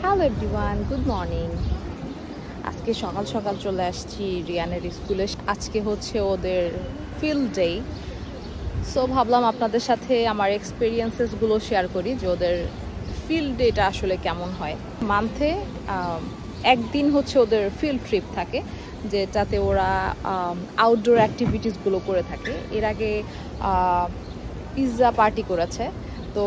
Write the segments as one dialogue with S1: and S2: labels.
S1: Hello everyone, good morning. আজকে সকাল সকাল চলে আসছি রিয়ানের স্কুলে। আজকে হচ্ছে ওদের ফিল্ড ডে, সো ভাবলাম আপনাদের সাথে আমার এক্সপিরিয়েন্সেসগুলো শেয়ার করি যে ওদের ফিল্ড ডেটা আসলে কেমন হয়। মান্থে একদিন হচ্ছে ওদের ফিল্ড ট্রিপ থাকে, যেটাতে ওরা আউটডোর অ্যাক্টিভিটিসগুলো করে থাকে। এর আগে পিৎজা পার্টি করেছে, তো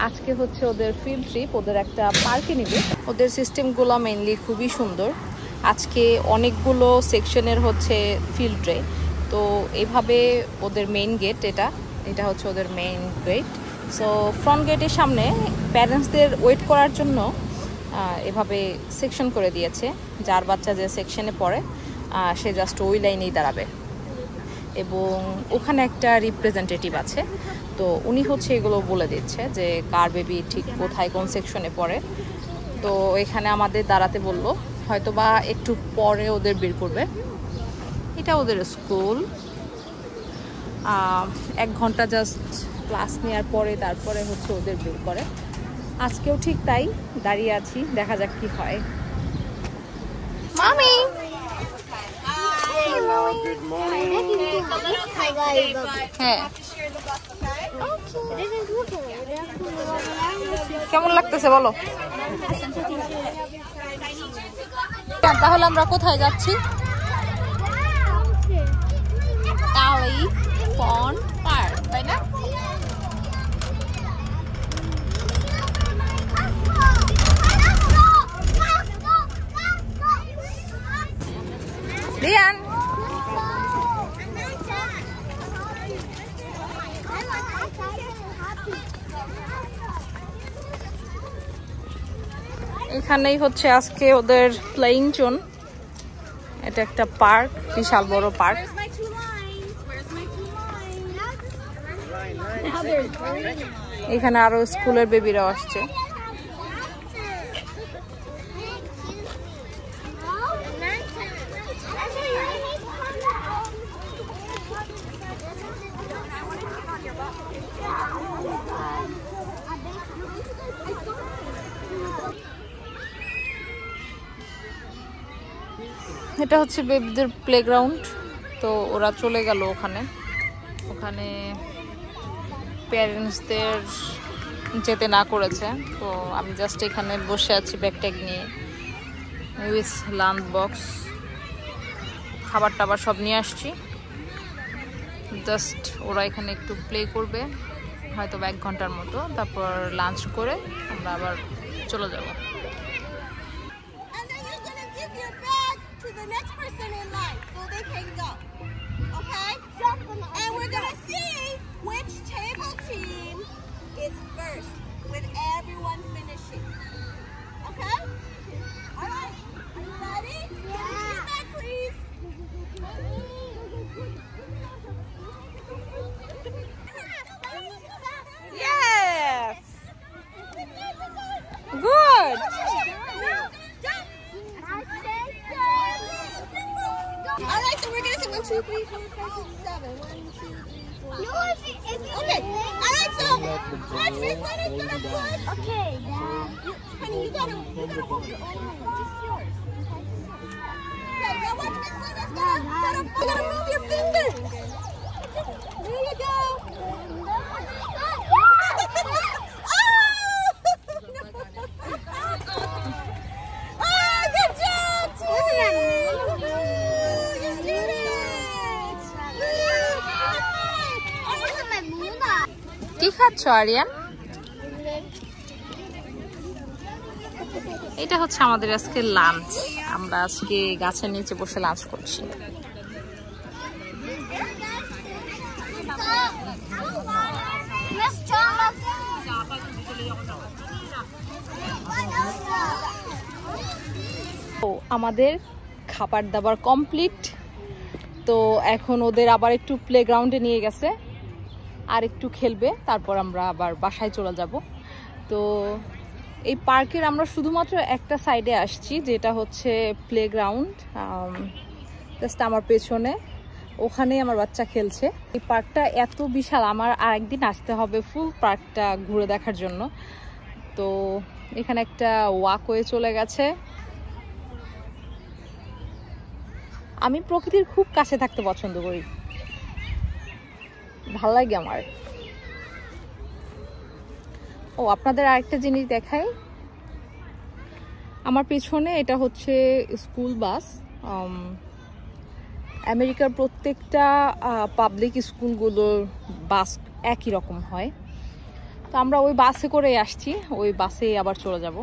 S1: আজকে হচ্ছে ওদের ফিল্ড ট্রিপ, ওদের একটা পার্কে নেবে। ওদের সিস্টেমগুলো মেইনলি খুবই সুন্দর। আজকে অনেকগুলো সেকশনের হচ্ছে ফিল্ড ডে, তো এভাবে ওদের মেইন গেট, এটা হচ্ছে ওদের মেইন গেট। সো ফ্রন্ট গেটের সামনে প্যারেন্টসদের ওয়েট করার জন্য এভাবে সেকশন করে দিয়েছে। যার বাচ্চা যে সেকশনে পড়ে সে জাস্ট ওই লাইনেই দাঁড়াবে, এবং ওখানে একটা রিপ্রেজেন্টেটিভ আছে, তো উনি হচ্ছে এগুলো বলে দিচ্ছে যে কার বেবি ঠিক কোথায় কোন সেকশনে পড়ে। তো এখানে আমাদের দাঁড়াতে বললো, হয়তো বা একটু পরে ওদের বের করবে। এটা ওদের স্কুল। 1 ঘন্টা জাস্ট ক্লাস নেওয়ার পরে তারপরে হচ্ছে ওদের বের করে। আজকেও ঠিক তাই, দাঁড়িয়ে আছি, দেখা যাক কি হয়। মামি,
S2: Good morning.
S1: হ্যাঁ কেমন লাগতেছে বলো? তাহলে আমরা কোথায় যাচ্ছি? টাওয়াই ফন পার্ক, তাই না? রিয়ান, এখানেই হচ্ছে আজকে ওদের প্লেইং জোন। এটা একটা পার্ক, বিশাল বড় পার্ক। এখানে আরো স্কুলের বেবিরাও আসছে। এটা হচ্ছে বেবিদের প্লেগ্রাউন্ড। তো ওরা চলে গেল ওখানে প্যারেন্টসদের যেতে না করেছে। তো আমি জাস্ট এখানে বসে আছি ব্যাগ ট্যাগ নিয়ে, উইথ লাঞ্চ বক্স, খাবার টাবার সব নিয়ে আসছি। জাস্ট ওরা এখানে একটু প্লে করবে হয়তো 1 ঘন্টার মতো, তারপর লাঞ্চ করে আমরা আবার চলে যাব। Good.
S3: All right, so we're gonna say 1, 2, 3, 4, 5, 6, 7. 1, 2, 3, 4. No, okay. All right, so watch Miss Leonard's gonna put. Okay, Dad. Honey, you gotta hold your own hand, just yours. Okay, now watch Miss Leonard's gonna move your fingers. There you go.
S1: কি খাচ্ছ আরিয়ান? এটা হচ্ছে আমাদের আজকে lunch. আমরা আজকে গাছের নিচে বসে লাঞ্চ করছি। আমাদের খাবার দাবার কমপ্লিট। তো এখন ওদের আবার একটু প্লেগ্রাউন্ডে নিয়ে গেছে, আর একটু খেলবে, তারপর আমরা আবার বাসায় চলে যাব। তো এই পার্কের আমরা শুধুমাত্র একটা সাইডে আসছি, যেটা হচ্ছে প্লেগ্রাউন্ড, জাস্ট আমার পেছনে। ওখানেই আমার বাচ্চা খেলছে। এই পার্কটা এত বিশাল, আমার আরেকদিন আসতে হবে ফুল পার্কটা ঘুরে দেখার জন্য। তো এখানে একটা ওয়াকওয়ে চলে গেছে। আমি প্রকৃতির খুব কাছে থাকতে পছন্দ করি, ভাল লাগে আমার। ও আপনাদের আরেকটা জিনিস দেখাই, আমার পিছনে এটা হচ্ছে স্কুল বাস। আমেরিকার প্রত্যেকটা পাবলিক স্কুলগুলোর বাস একই রকম হয়, তো আমরা ওই বাসে করে আসছি, ওই বাসে আবার চলে যাব।